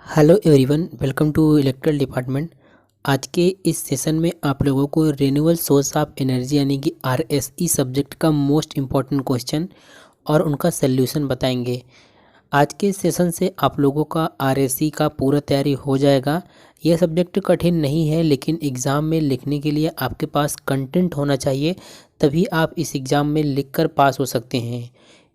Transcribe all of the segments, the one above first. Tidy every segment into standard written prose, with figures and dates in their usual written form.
Hello everyone, welcome to electrical department. आज के इस सेशन में आप लोगों को रिन्यूएबल सोर्स ऑफ एनर्जी यानी कि आरएसई सब्जेक्ट का मोस्ट इम्पॉर्टेंट क्वेश्चन और उनका सल्यूशन बताएंगे। आज के सेशन से आप लोगों का आरएसई का पूरा तैयारी हो जाएगा। यह सब्जेक्ट कठिन नहीं है, लेकिन एग्ज़ाम में लिखने के लिए आपके पास कंटेंट होना चाहिए, तभी आप इस एग्ज़ाम में लिखकर पास हो सकते हैं।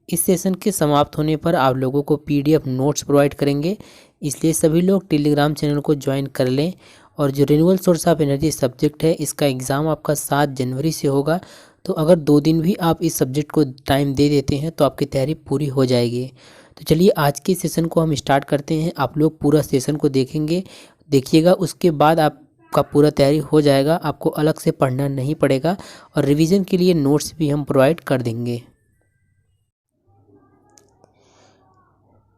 इस सेशन के समाप्त होने पर आप लोगों को पीडीएफ नोट्स प्रोवाइड करेंगे, इसलिए सभी लोग टेलीग्राम चैनल को ज्वाइन कर लें। और जो renewable source of energy subject है, इसका एग्ज़ाम आपका 7 जनवरी से होगा। तो अगर 2 दिन भी आप इस सब्जेक्ट को टाइम दे देते हैं तो आपकी तैयारी पूरी हो जाएगी। तो चलिए आज के सेशन को हम स्टार्ट करते हैं। आप लोग पूरा सेशन को देखिएगा, उसके बाद आपका पूरा तैयारी हो जाएगा। आपको अलग से पढ़ना नहीं पड़ेगा और रिवीजन के लिए नोट्स भी हम प्रोवाइड कर देंगे।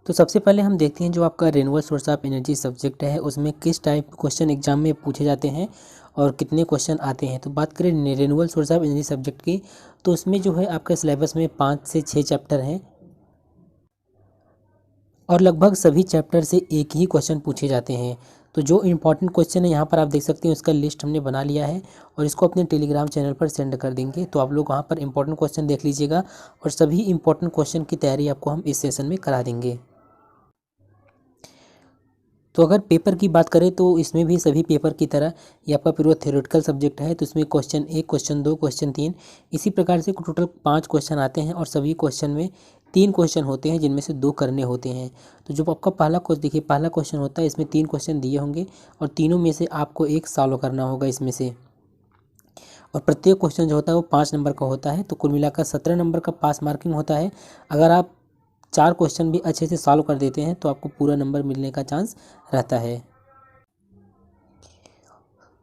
तो सबसे पहले हम देखते हैं जो आपका renewable source of energy subject है, उसमें किस टाइप क्वेश्चन एग्जाम में पूछे जाते हैं और कितने क्वेश्चन आते हैं। तो बात करें renewable source of energy subject की, तो उसमें जो है आपके सिलेबस में 5 से 6 चैप्टर हैं और लगभग सभी चैप्टर से एक ही क्वेश्चन पूछे जाते हैं। तो जो इम्पोर्टेंट क्वेश्चन है यहाँ पर आप देख सकते हैं, उसका लिस्ट हमने बना लिया है और इसको अपने टेलीग्राम चैनल पर सेंड कर देंगे। तो आप लोग वहाँ पर इंपॉर्टेंट क्वेश्चन देख लीजिएगा और सभी इंपॉर्टेंट क्वेश्चन की तैयारी आपको हम इस सेशन में करा देंगे। तो अगर पेपर की बात करें तो इसमें भी सभी पेपर की तरह ये आपका पूरा थ्योरेटिकल सब्जेक्ट है। तो इसमें क्वेश्चन 1, क्वेश्चन 2, क्वेश्चन 3 इसी प्रकार से टोटल 5 क्वेश्चन आते हैं और सभी क्वेश्चन में 3 क्वेश्चन होते हैं, जिनमें से 2 करने होते हैं। तो जो आपका पहला क्वेश्चन देखिए, पहला क्वेश्चन होता है, इसमें 3 क्वेश्चन दिए होंगे और तीनों में से आपको एक सॉल्व करना होगा इसमें से। और प्रत्येक क्वेश्चन जो होता है वो 5 नंबर का होता है। तो कुल मिलाकर 17 नंबर का पास मार्किंग होता है। अगर आप 4 क्वेश्चन भी अच्छे से सॉल्व कर देते हैं तो आपको पूरा नंबर मिलने का चांस रहता है।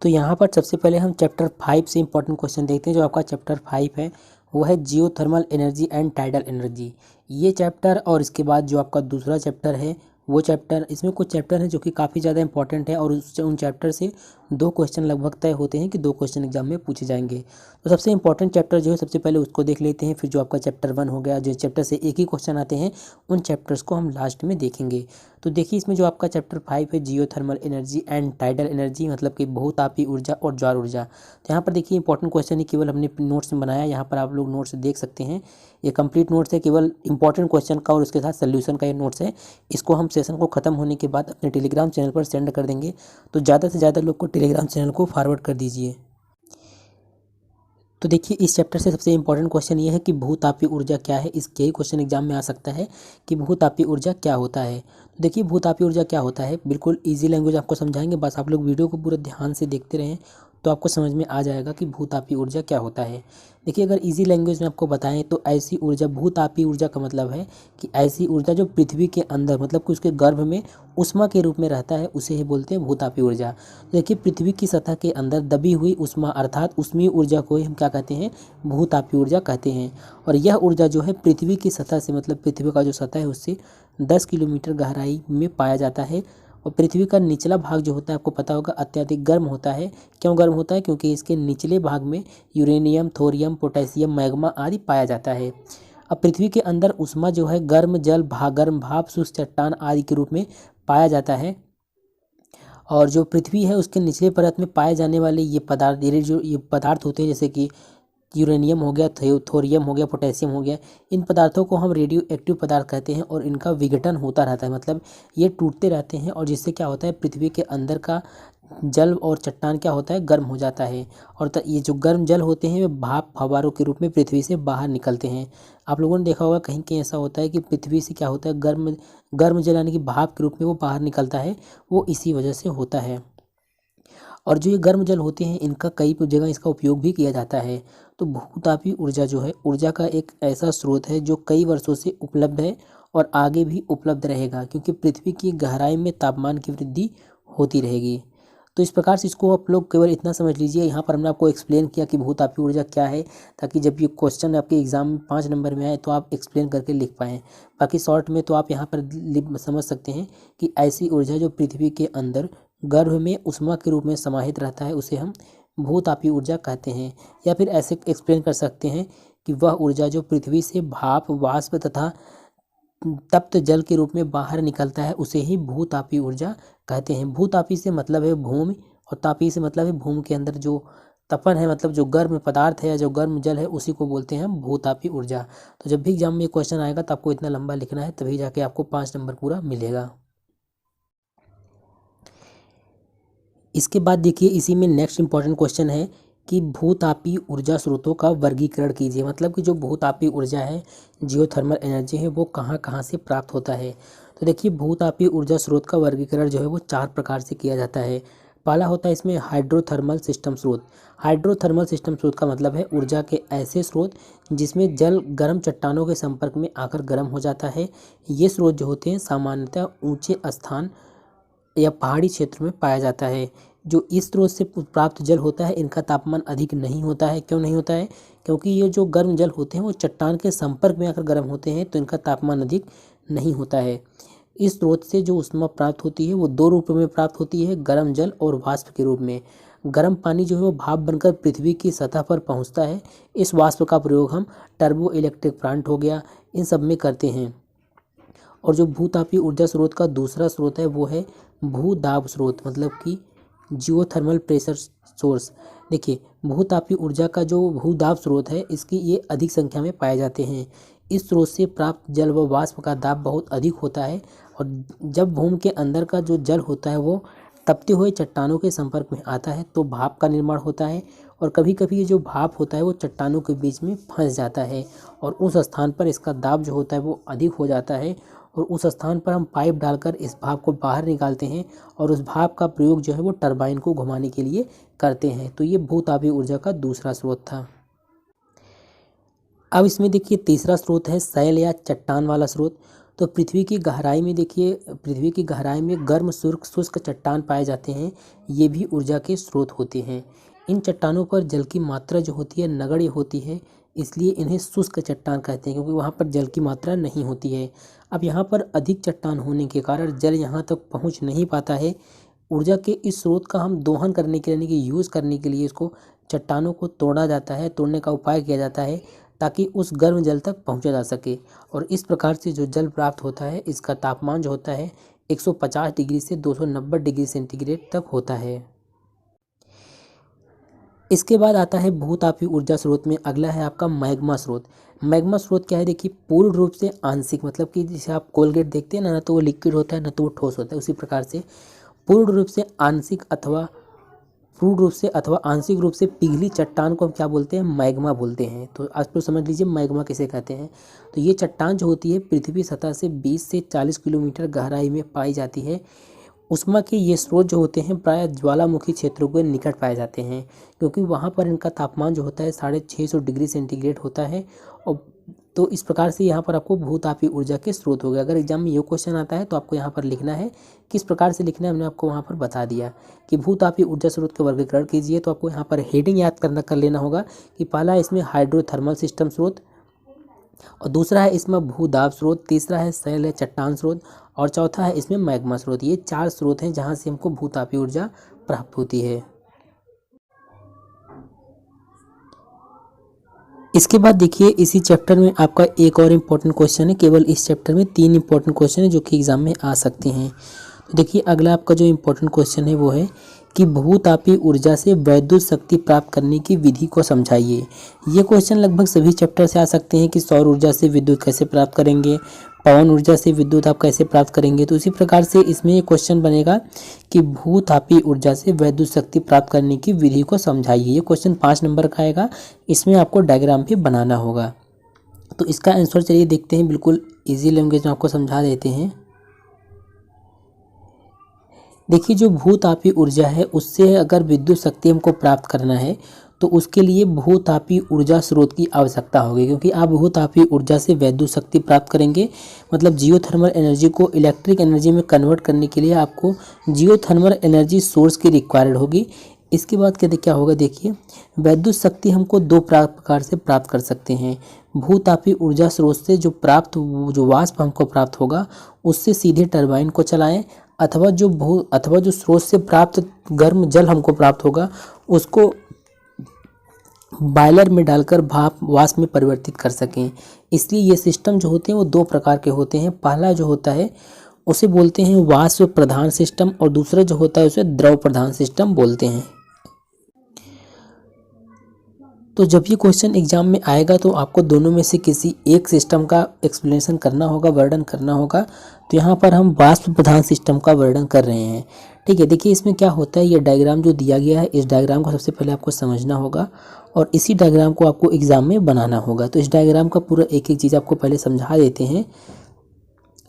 तो यहाँ पर सबसे पहले हम चैप्टर 5 से इंपॉर्टेंट क्वेश्चन देखते हैं। जो आपका चैप्टर 5 है वो है geothermal energy and tidal energy. ये चैप्टर और इसके बाद जो आपका दूसरा चैप्टर है वो चैप्टर, इसमें कुछ चैप्टर हैं जो कि काफ़ी ज़्यादा इंपॉर्टेंट है और उन चैप्टर से 2 क्वेश्चन लगभग तय होते हैं कि 2 क्वेश्चन एग्जाम में पूछे जाएंगे। तो सबसे इंपॉर्टेंट चैप्टर जो है सबसे पहले उसको देख लेते हैं, फिर जो आपका चैप्टर 1 हो गया, जो चैप्टर से एक ही क्वेश्चन आते हैं, उन चैप्टर्स को हम लास्ट में देखेंगे। तो देखिए, इसमें जो आपका चैप्टर 5 है geothermal energy and tidal energy, मतलब कि बहुतापी ऊर्जा और ज्वार ऊर्जा। तो यहाँ पर देखिए इंपॉर्टेंट क्वेश्चन ही केवल हमने नोट्स में बनाया, यहाँ पर आप लोग नोट्स देख सकते हैं। ये कंप्लीट नोट्स है, केवल इंपॉर्टेंट क्वेश्चन का और उसके साथ सोल्यूशन का ये नोट्स है। इसको हम सेशन को ख़त्म होने के बाद अपने टेलीग्राम चैनल पर सेंड कर देंगे। तो ज़्यादा से ज़्यादा लोग को टेलीग्राम चैनल को फॉरवर्ड कर दीजिए। तो देखिए, इस चैप्टर से सबसे इंपॉर्टेंट क्वेश्चन ये है कि भूतापीय ऊर्जा क्या है। इसके ही क्वेश्चन एग्जाम में आ सकता है कि भूतापीय ऊर्जा क्या होता है। तो देखिए, भूतापीय ऊर्जा क्या होता है, बिल्कुल इजी लैंग्वेज आपको समझाएंगे, बस आप लोग वीडियो को पूरा ध्यान से देखते रहें तो आपको समझ में आ जाएगा कि भूतापीय ऊर्जा क्या होता है। देखिए, अगर इजी लैंग्वेज में आपको बताएं तो ऐसी ऊर्जा, भूतापीय ऊर्जा का मतलब है कि ऐसी ऊर्जा जो पृथ्वी के अंदर, मतलब कि उसके गर्भ में उष्मा के रूप में रहता है, उसे ही बोलते हैं भूतापीय ऊर्जा। तो देखिए, पृथ्वी की सतह के अंदर दबी हुई उष्मा अर्थात उष्मीय ऊर्जा को ही हम क्या कहते हैं, भूतापीय ऊर्जा कहते हैं। और यह ऊर्जा जो है पृथ्वी की सतह से, मतलब पृथ्वी का जो सतह है उससे 10 किलोमीटर गहराई में पाया जाता है। और पृथ्वी का निचला भाग जो होता है, आपको पता होगा, अत्यधिक गर्म होता है। क्यों गर्म होता है? क्योंकि इसके निचले भाग में यूरेनियम, थोरियम, पोटेशियम, मैग्मा आदि पाया जाता है। अब पृथ्वी के अंदर उष्मा जो है गर्म जल, गर्म भाप, शुष्क चट्टान आदि के रूप में पाया जाता है। और जो पृथ्वी है उसके निचले परत में पाए जाने वाले ये पदार्थ होते हैं, जैसे कि यूरेनियम हो गया, थोरियम हो गया, पोटेशियम हो गया, इन पदार्थों को हम रेडियो एक्टिव पदार्थ कहते हैं और इनका विघटन होता रहता है, मतलब ये टूटते रहते हैं और जिससे क्या होता है, पृथ्वी के अंदर का जल और चट्टान क्या होता है, गर्म हो जाता है। और ये जो गर्म जल होते हैं वे भाप फव्वारों के रूप में पृथ्वी से बाहर निकलते हैं। आप लोगों ने देखा होगा कहीं कहीं ऐसा होता है कि पृथ्वी से क्या होता है, गर्म गर्म जल यानी कि भाप के रूप में वो बाहर निकलता है, वो इसी वजह से होता है। और जो ये गर्म जल होते हैं इनका कई जगह इसका उपयोग भी किया जाता है। तो भूतापीय ऊर्जा जो है, ऊर्जा का एक ऐसा स्रोत है जो कई वर्षों से उपलब्ध है और आगे भी उपलब्ध रहेगा, क्योंकि पृथ्वी की गहराई में तापमान की वृद्धि होती रहेगी। तो इस प्रकार से इसको आप लोग केवल इतना समझ लीजिए, यहाँ पर हमने आपको एक्सप्लेन किया कि भूतापीय ऊर्जा क्या है, ताकि जब ये क्वेश्चन आपके एग्जाम में 5 नंबर में आए तो आप एक्सप्लेन करके लिख पाएँ। बाकी शॉर्ट में तो आप यहाँ पर समझ सकते हैं कि ऐसी ऊर्जा जो पृथ्वी के अंदर गर्भ में उष्मा के रूप में समाहित रहता है उसे हम भूतापीय ऊर्जा कहते हैं। या फिर ऐसे एक्सप्लेन कर सकते हैं कि वह ऊर्जा जो पृथ्वी से भाप, वाष्प तथा तप्त जल के रूप में बाहर निकलता है उसे ही भूतापीय ऊर्जा कहते हैं। भूतापी से मतलब है भूमि और तापीय से मतलब है भूमि के अंदर जो तपन है, मतलब जो गर्म पदार्थ है या जो गर्म जल है उसी को बोलते हैं हम भूतापीय ऊर्जा। तो जब भी एग्जाम में क्वेश्चन आएगा तो आपको इतना लंबा लिखना है, तभी जाके आपको 5 नंबर पूरा मिलेगा। इसके बाद देखिए इसी में नेक्स्ट इंपॉर्टेंट क्वेश्चन है कि भूतापीय ऊर्जा स्रोतों का वर्गीकरण कीजिए। मतलब कि जो भूतापीय ऊर्जा है, जियोथर्मल एनर्जी है, वो कहाँ कहाँ से प्राप्त होता है। तो देखिए भूतापीय ऊर्जा स्रोत का वर्गीकरण जो है वो 4 प्रकार से किया जाता है। पहला होता है इसमें हाइड्रोथर्मल सिस्टम स्रोत। हाइड्रोथर्मल सिस्टम स्रोत का मतलब है ऊर्जा के ऐसे स्रोत जिसमें जल गर्म चट्टानों के संपर्क में आकर गर्म हो जाता है। ये स्रोत जो होते हैं सामान्यतः ऊंचे स्थान या पहाड़ी क्षेत्र में पाया जाता है। जो इस स्रोत से प्राप्त जल होता है इनका तापमान अधिक नहीं होता है। क्यों नहीं होता है? क्योंकि ये जो गर्म जल होते हैं वो चट्टान के संपर्क में आकर गर्म होते हैं, तो इनका तापमान अधिक नहीं होता है। इस स्रोत से जो ऊष्मा प्राप्त होती है वो 2 रूपों में प्राप्त होती है, गर्म जल और वाष्प के रूप में। गर्म पानी जो है वो भाप बनकर पृथ्वी की सतह पर पहुंचता है। इस वाष्प का प्रयोग हम टर्बो इलेक्ट्रिक प्लांट हो गया, इन सब में करते हैं। और जो भूतापीय ऊर्जा स्रोत का दूसरा स्रोत है वो है भूदाब स्रोत, मतलब कि जियोथर्मल प्रेशर सोर्स। देखिए भूतापीय ऊर्जा का जो भूदाब स्रोत है इसकी ये अधिक संख्या में पाए जाते हैं। इस स्रोत से प्राप्त जल व वाष्प का दाब बहुत अधिक होता है, और जब भूमि के अंदर का जो जल होता है वो तपते हुए चट्टानों के संपर्क में आता है तो भाप का निर्माण होता है, और कभी कभी ये जो भाप होता है वो चट्टानों के बीच में फंस जाता है, और उस स्थान पर इसका दाब जो होता है वो अधिक हो जाता है, और उस स्थान पर हम पाइप डालकर इस भाप को बाहर निकालते हैं, और उस भाप का प्रयोग जो है वो टरबाइन को घुमाने के लिए करते हैं। तो ये भूतापीय ऊर्जा का दूसरा स्रोत था। अब इसमें देखिए तीसरा स्रोत है शैल या चट्टान वाला स्रोत। तो पृथ्वी की गहराई में देखिए, पृथ्वी की गहराई में गर्म शुष्क चट्टान पाए जाते हैं। ये भी ऊर्जा के स्रोत होते हैं। इन चट्टानों पर जल की मात्रा जो होती है नगण्य होती है, इसलिए इन्हें शुष्क चट्टान कहते हैं, क्योंकि वहाँ पर जल की मात्रा नहीं होती है। अब यहाँ पर अधिक चट्टान होने के कारण जल यहाँ तक पहुँच नहीं पाता है। ऊर्जा के इस स्रोत का हम दोहन करने के लिए, यानी कि यूज़ करने के लिए इसको चट्टानों को तोड़ा जाता है, तोड़ने का उपाय किया जाता है ताकि उस गर्म जल तक पहुंचा जा सके। और इस प्रकार से जो जल प्राप्त होता है इसका तापमान जो होता है 150 डिग्री से 290 डिग्री सेंटीग्रेड तक होता है। इसके बाद आता है भूतापीय ऊर्जा स्रोत में अगला है आपका मैग्मा स्रोत। मैग्मा स्रोत क्या है? देखिए पूर्ण रूप से आंशिक, मतलब कि जैसे आप कोलगेट देखते हैं ना तो वो लिक्विड होता है ना तो वो ठोस होता है, उसी प्रकार से पूर्ण रूप से आंशिक अथवा आंशिक रूप से पिघली चट्टान को हम क्या बोलते हैं? मैग्मा बोलते हैं। तो आज तो समझ लीजिए मैग्मा किसे कहते हैं। तो ये चट्टान जो होती है पृथ्वी सतह से 20 से 40 किलोमीटर गहराई में पाई जाती है। उष्मा के ये स्रोत जो होते हैं प्रायः ज्वालामुखी क्षेत्रों के निकट पाए जाते हैं, क्योंकि वहाँ पर इनका तापमान जो होता है 650 डिग्री सेंटीग्रेड होता है। और तो इस प्रकार से यहाँ पर आपको भूतापीय ऊर्जा के स्रोत हो गए। अगर एग्जाम में ये क्वेश्चन आता है तो आपको यहाँ पर लिखना है, किस प्रकार से लिखना है हमने आपको वहाँ पर बता दिया कि भूतापीय ऊर्जा स्रोत का वर्गीकरण कीजिए। तो आपको यहाँ पर हेडिंग याद कर लेना होगा कि पहला है इसमें हाइड्रोथर्मल सिस्टम स्रोत, और दूसरा है इसमें भूदाब स्रोत, तीसरा है शैल है चट्टान स्रोत, और चौथा है इसमें मैग्मा स्रोत। ये 4 स्रोत हैं जहाँ से हमको भूतापीय ऊर्जा प्राप्त होती है। इसके बाद देखिए इसी चैप्टर में आपका एक और इम्पोर्टेंट क्वेश्चन है। केवल इस चैप्टर में 3 इम्पोर्टेंट क्वेश्चन है जो कि एग्जाम में आ सकते हैं। तो देखिए अगला आपका जो इम्पोर्टेंट क्वेश्चन है वो है कि भूतापीय ऊर्जा से वैद्युत शक्ति प्राप्त करने की विधि को समझाइए। ये क्वेश्चन लगभग सभी चैप्टर से आ सकते हैं कि सौर ऊर्जा से विद्युत कैसे प्राप्त करेंगे, पवन ऊर्जा से विद्युत आप कैसे प्राप्त करेंगे। तो इसी प्रकार से इसमें ये क्वेश्चन बनेगा कि भूतापीय ऊर्जा से वैद्युत शक्ति प्राप्त करने की विधि को समझाइए। ये क्वेश्चन 5 नंबर का आएगा। इसमें आपको डायग्राम भी बनाना होगा। तो इसका आंसर चलिए देखते हैं, बिल्कुल ईजी लैंग्वेज में आपको समझा देते हैं। देखिए जो भूतापीय ऊर्जा है उससे अगर विद्युत शक्ति हमको प्राप्त करना है तो उसके लिए भूतापीय ऊर्जा स्रोत की आवश्यकता होगी, क्योंकि आप भूतापीय ऊर्जा से वैद्युत शक्ति प्राप्त करेंगे। मतलब जियोथर्मल एनर्जी को इलेक्ट्रिक एनर्जी में कन्वर्ट करने के लिए आपको जियोथर्मल एनर्जी सोर्स की रिक्वायर्ड होगी। इसके बाद क्या होगा? देखिए वैद्युत शक्ति हमको 2 प्रकार से प्राप्त कर सकते हैं। भूतापीय ऊर्जा स्रोत से जो वाष्प हमको प्राप्त होगा उससे सीधे टरबाइन को चलाएं, अथवा जो स्रोत से प्राप्त गर्म जल हमको प्राप्त होगा उसको बॉयलर में डालकर भाप वाष्प में परिवर्तित कर सकें। इसलिए ये सिस्टम जो होते हैं वो दो प्रकार के होते हैं। पहला जो होता है उसे बोलते हैं वाष्प प्रधान सिस्टम और दूसरा जो होता है उसे द्रव प्रधान सिस्टम बोलते हैं। तो जब ये क्वेश्चन एग्जाम में आएगा तो आपको दोनों में से किसी एक सिस्टम का एक्सप्लेनेशन करना होगा, वर्णन करना होगा। तो यहाँ पर हम वाष्प प्रधान सिस्टम का वर्णन कर रहे हैं। ठीक है, देखिए इसमें क्या होता है, ये डायग्राम जो दिया गया है इस डायग्राम को सबसे पहले आपको समझना होगा और इसी डायग्राम को आपको एग्जाम में बनाना होगा। तो इस डायग्राम का पूरा एक एक चीज़ आपको पहले समझा देते हैं।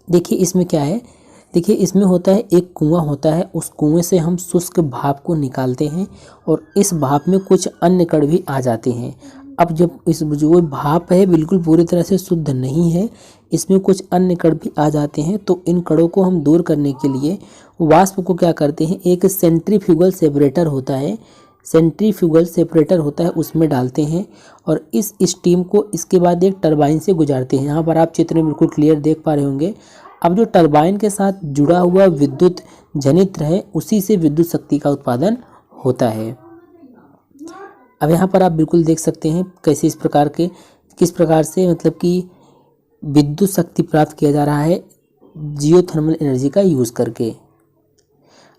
देखिए इसमें क्या है, देखिए इसमें होता है एक कुआं होता है, उस कुएं से हम शुष्क भाप को निकालते हैं और इस भाप में कुछ अन्य कण भी आ जाते हैं। अब जब इस जो भाप है बिल्कुल पूरी तरह से शुद्ध नहीं है, इसमें कुछ अन्य कण भी आ जाते हैं। तो इन कणों को हम दूर करने के लिए वाष्प को क्या करते हैं, एक सेंट्रीफ्यूगल सेपरेटर होता है, सेंट्रीफ्यूगल सेपरेटर होता है उसमें डालते हैं और इस स्टीम को इसके बाद एक टरबाइन से गुजारते हैं। यहाँ पर आप चित्र में बिल्कुल क्लियर देख पा रहे होंगे। अब जो टरबाइन के साथ जुड़ा हुआ विद्युत जनित्र है उसी से विद्युत शक्ति का उत्पादन होता है। अब यहाँ पर आप बिल्कुल देख सकते हैं कैसे किस प्रकार से मतलब कि विद्युत शक्ति प्राप्त किया जा रहा है जियोथर्मल एनर्जी का यूज़ करके।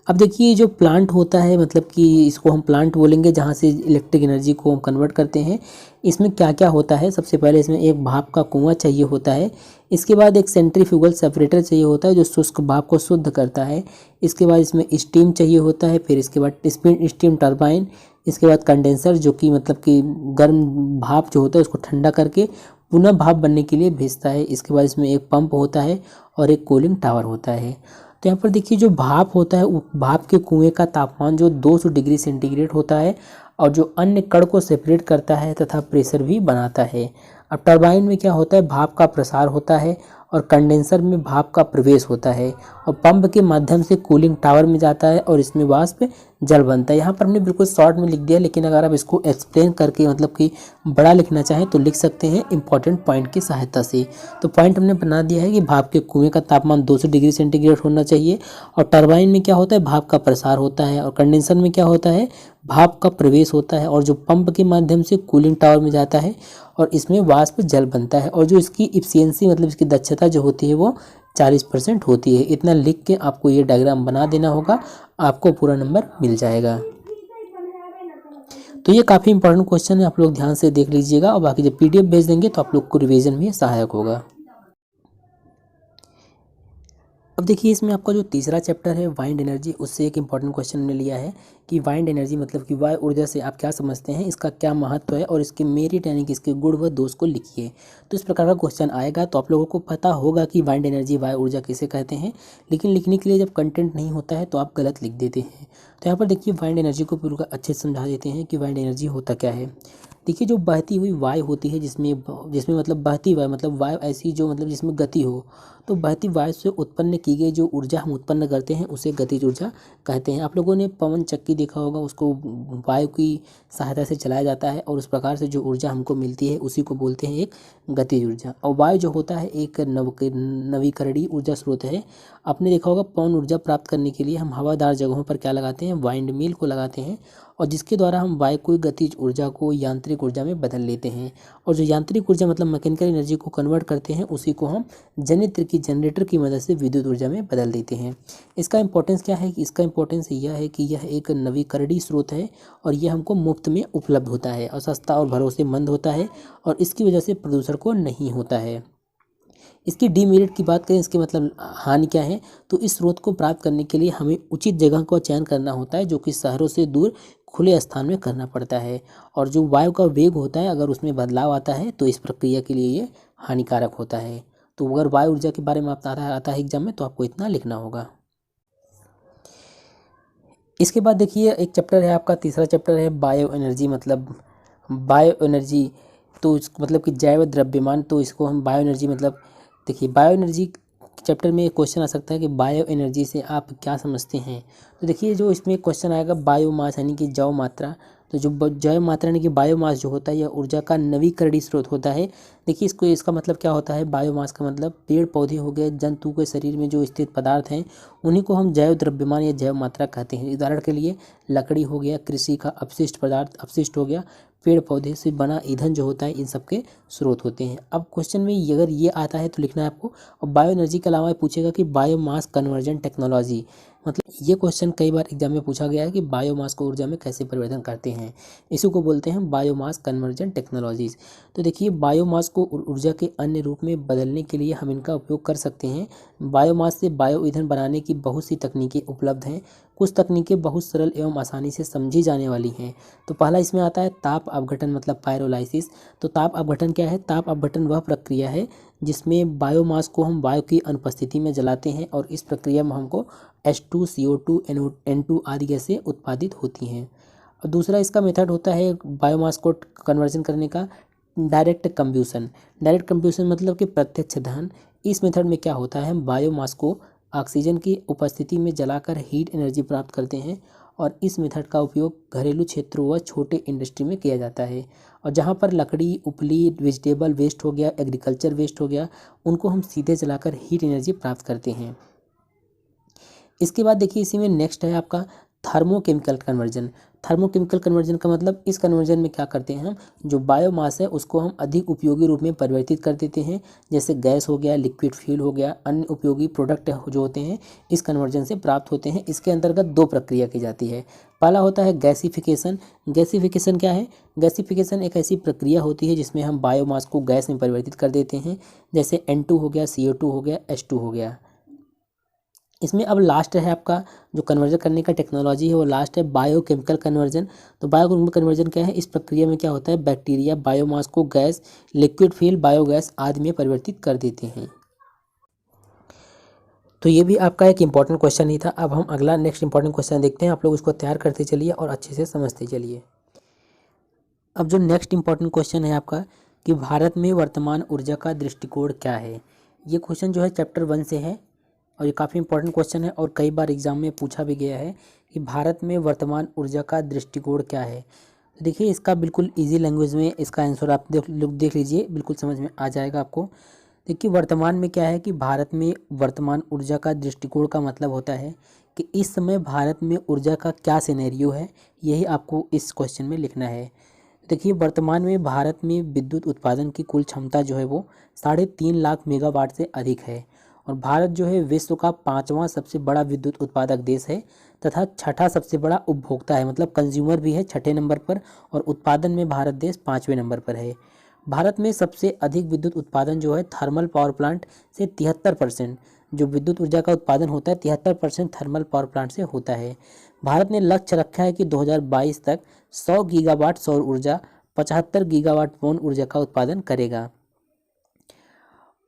अब देखिए जो प्लांट होता है, मतलब कि इसको हम प्लांट बोलेंगे जहाँ से इलेक्ट्रिक एनर्जी को हम कन्वर्ट करते हैं। इसमें क्या क्या होता है, सबसे पहले इसमें एक भाप का कुआं चाहिए होता है, इसके बाद एक सेंट्रीफ्यूगल सेपरेटर चाहिए होता है जो शुष्क भाप को शुद्ध करता है, इसके बाद इसमें स्टीम चाहिए होता है, फिर इसके बाद स्टीम टरबाइन, इसके बाद कंडेंसर जो कि मतलब कि गर्म भाप जो होता है उसको ठंडा करके पुनः भाप बनने के लिए भेजता है, इसके बाद इसमें एक पंप होता है और एक कूलिंग टावर होता है। तो यहाँ पर देखिए जो भाप होता है भाप के कुएं का तापमान जो 200 डिग्री सेंटीग्रेड होता है और जो अन्य कण को सेपरेट करता है तथा प्रेशर भी बनाता है। अब टरबाइन में क्या होता है, भाप का प्रसार होता है और कंडेंसर में भाप का प्रवेश होता है और पंप के माध्यम से कूलिंग टावर में जाता है और इसमें वाष्प जल बनता है। यहाँ पर हमने बिल्कुल शॉर्ट में लिख दिया, लेकिन अगर आप इसको एक्सप्लेन करके मतलब कि बड़ा लिखना चाहें तो लिख सकते हैं इंपॉर्टेंट पॉइंट की सहायता से। तो पॉइंट हमने बना दिया है कि भाप के कुएं का तापमान 200 डिग्री सेंटीग्रेड होना चाहिए और टरबाइन में क्या होता है, भाप का प्रसार होता है और कंडेंसर में क्या होता है, भाप का प्रवेश होता है और जो पंप के माध्यम से कूलिंग टावर में जाता है और इसमें वाष्प जल बनता है और जो इसकी इफिशियंसी मतलब इसकी दक्षता जो होती है वो 40% होती है। इतना लिख के आपको ये डायग्राम बना देना होगा, आपको पूरा नंबर मिल जाएगा। तो ये काफ़ी इंपॉर्टेंट क्वेश्चन है, आप लोग ध्यान से देख लीजिएगा और बाकी जब PDF भेज देंगे तो आप लोग को रिवीजन में सहायक होगा। अब देखिए इसमें आपका जो तीसरा चैप्टर है वाइंड एनर्जी, उससे एक इंपॉर्टेंट क्वेश्चन हमने लिया है कि वाइंड एनर्जी मतलब कि वायु ऊर्जा से आप क्या समझते हैं, इसका क्या महत्व है और इसके मेरिट यानी कि इसके गुण व दोष को लिखिए। तो इस प्रकार का क्वेश्चन आएगा तो आप लोगों को पता होगा कि वाइंड एनर्जी वायु ऊर्जा किसे कहते हैं, लेकिन लिखने के लिए जब कंटेंट नहीं होता है तो आप गलत लिख देते हैं। तो यहाँ पर देखिए वाइंड एनर्जी को पूरा अच्छे से समझा देते हैं कि वाइंड एनर्जी होता क्या है। देखिए जो बहती हुई वायु होती है जिसमें मतलब बहती वायु मतलब वायु ऐसी जो मतलब जिसमें गति हो, तो बहती वायु से उत्पन्न की गई जो ऊर्जा हम उत्पन्न करते हैं उसे गतिज ऊर्जा कहते हैं। आप लोगों ने पवन चक्की देखा होगा, उसको वायु की सहायता से चलाया जाता है और उस प्रकार से जो ऊर्जा हमको मिलती है उसी को बोलते हैं एक गतिज ऊर्जा। और वायु जो होता है एक नवीकरणीय ऊर्जा स्रोत है। आपने देखा होगा पवन ऊर्जा प्राप्त करने के लिए हम हवादार जगहों पर क्या लगाते हैं, वाइंड मिल को लगाते हैं और जिसके द्वारा हम वायु को गतिज ऊर्जा को यांत्रिक ऊर्जा में बदल लेते हैं और जो यांत्रिक ऊर्जा मतलब मैकेनिकल एनर्जी को कन्वर्ट करते हैं उसी को हम जनरेटर की मदद से विद्युत ऊर्जा में बदल देते हैं। इसका इंपॉर्टेंस क्या है, इसका इंपॉर्टेंस यह है कि यह एक नवीकरणीय स्रोत है और यह हमको मुफ्त में उपलब्ध होता है और सस्ता और भरोसेमंद होता है और इसकी वजह से प्रदूषण को नहीं होता है। इसकी डीमेरिट की बात करें, इसके मतलब हानि क्या है, तो इस स्रोत को प्राप्त करने के लिए हमें उचित जगह का चयन करना होता है जो कि शहरों से दूर खुले स्थान में करना पड़ता है और जो वायु का वेग होता है अगर उसमें बदलाव आता है तो इस प्रक्रिया के लिए ये हानिकारक होता है। तो अगर वायु ऊर्जा के बारे में आता है एग्जाम में तो आपको इतना लिखना होगा। इसके बाद देखिए एक चैप्टर है आपका, तीसरा चैप्टर है बायो एनर्जी मतलब बायो एनर्जी, तो मतलब कि जैव द्रव्यमान। तो इसको हम बायो एनर्जी मतलब देखिए बायो एनर्जी चैप्टर में एक क्वेश्चन आ सकता है कि बायो एनर्जी से आप क्या समझते हैं। तो देखिए जो इसमें क्वेश्चन आएगा बायोमास यानी कि जैव मात्रा, तो जो जैव मात्रा यानी कि बायोमास जो होता है यह ऊर्जा का नवीकरणीय स्रोत होता है। देखिए इसका मतलब क्या होता है, बायोमास का मतलब पेड़ पौधे हो गए, जंतु के शरीर में जो स्थित पदार्थ हैं उन्हीं को हम जैव द्रव्यमान या जैव मात्रा कहते हैं। उदाहरण के लिए लकड़ी हो गया, कृषि का अपशिष्ट पदार्थ अपशिष्ट हो गया, पेड़ पौधे से बना ईंधन जो होता है इन सब के स्रोत होते हैं। अब क्वेश्चन में अगर ये आता है तो लिखना है आपको। और बायो एनर्जी के अलावा पूछेगा कि बायोमास कन्वर्जन टेक्नोलॉजी, मतलब ये क्वेश्चन कई बार एग्जाम में पूछा गया है कि बायोमास को ऊर्जा में कैसे परिवर्तन करते हैं, इसी को बोलते हैं बायोमास कन्वर्जन टेक्नोलॉजीज। तो देखिए बायोमास को ऊर्जा के अन्य रूप में बदलने के लिए हम इनका उपयोग कर सकते हैं। बायोमास से बायो ईंधन बनाने की बहुत सी तकनीकें उपलब्ध हैं। कुछ तकनीकें बहुत सरल एवं आसानी से समझी जाने वाली हैं। तो पहला इसमें आता है ताप अपघटन, मतलब पायरोलाइसिस। तो ताप अपघटन क्या है? ताप अपघटन वह प्रक्रिया है जिसमें बायोमास को हम वायु की अनुपस्थिति में जलाते हैं और इस प्रक्रिया में हमको H2 CO2 N2 आदि गैसें उत्पादित होती हैं। और दूसरा इसका मेथड होता है बायोमास को कन्वर्जन करने का डायरेक्ट कंब्यूशन। डायरेक्ट कंब्यूशन मतलब कि प्रत्यक्ष दहन। इस मेथड में क्या होता है, हम बायोमास को ऑक्सीजन की उपस्थिति में जलाकर हीट एनर्जी प्राप्त करते हैं और इस मेथड का उपयोग घरेलू क्षेत्रों व छोटे इंडस्ट्री में किया जाता है। और जहाँ पर लकड़ी, उपली, वेजिटेबल वेस्ट हो गया, एग्रीकल्चर वेस्ट हो गया, उनको हम सीधे जलाकर हीट एनर्जी प्राप्त करते हैं। इसके बाद देखिए इसी में नेक्स्ट है आपका थर्मोकेमिकल कन्वर्जन। थर्मोकेमिकल कन्वर्जन का मतलब इस कन्वर्जन में क्या करते हैं, हम जो बायोमास है उसको हम अधिक उपयोगी रूप में परिवर्तित कर देते हैं। जैसे गैस हो गया, लिक्विड फ्यूल हो गया, अन्य उपयोगी प्रोडक्ट जो होते हैं इस कन्वर्जन से प्राप्त होते हैं। इसके अंतर्गत दो प्रक्रिया की जाती है। पहला होता है गैसिफिकेशन। गैसिफिकेशन क्या है? गैसिफिकेशन एक ऐसी प्रक्रिया होती है जिसमें हम बायोमास को गैस में परिवर्तित कर देते हैं। जैसे N2 हो गया, CO2 हो गया, H2 हो गया। इसमें अब लास्ट है आपका जो कन्वर्जन करने का टेक्नोलॉजी है वो लास्ट है बायोकेमिकल कन्वर्जन। तो बायोकेमिकल कन्वर्जन क्या है? इस प्रक्रिया में क्या होता है, बैक्टीरिया बायोमास को गैस, लिक्विड फ्यूल, बायोगैस आदि में परिवर्तित कर देते हैं। तो ये भी आपका एक इंपॉर्टेंट क्वेश्चन ही था। अब हम अगला नेक्स्ट इंपॉर्टेंट क्वेश्चन देखते हैं। आप लोग इसको तैयार करते चलिए और अच्छे से समझते चलिए। अब जो नेक्स्ट इंपॉर्टेंट क्वेश्चन है आपका कि भारत में वर्तमान ऊर्जा का दृष्टिकोण क्या है। ये क्वेश्चन जो है चैप्टर 1 से है और ये काफ़ी इंपॉर्टेंट क्वेश्चन है और कई बार एग्जाम में पूछा भी गया है कि भारत में वर्तमान ऊर्जा का दृष्टिकोण क्या है। तो देखिए इसका बिल्कुल इजी लैंग्वेज में इसका आंसर आप देख लीजिए, बिल्कुल समझ में आ जाएगा आपको। देखिए वर्तमान में क्या है कि भारत में वर्तमान ऊर्जा का दृष्टिकोण का मतलब होता है कि इस समय भारत में ऊर्जा का क्या सिनेरियो है, यही आपको इस क्वेश्चन में लिखना है। देखिए वर्तमान में भारत में विद्युत उत्पादन की कुल क्षमता जो है वो 3.5 लाख मेगावाट से अधिक है और भारत जो है विश्व का 5वां सबसे बड़ा विद्युत उत्पादक देश है तथा छठा सबसे बड़ा उपभोक्ता है, मतलब कंज्यूमर भी है छठे नंबर पर और उत्पादन में भारत देश 5वें नंबर पर है। भारत में सबसे अधिक विद्युत उत्पादन जो है थर्मल पावर प्लांट से 73%, जो विद्युत ऊर्जा का उत्पादन होता है 73% थर्मल पावर प्लांट से होता है। भारत ने लक्ष्य रखा है कि 2022 तक 100 गीगावाट सौर ऊर्जा, 75 गीगावाट पवन ऊर्जा का उत्पादन करेगा।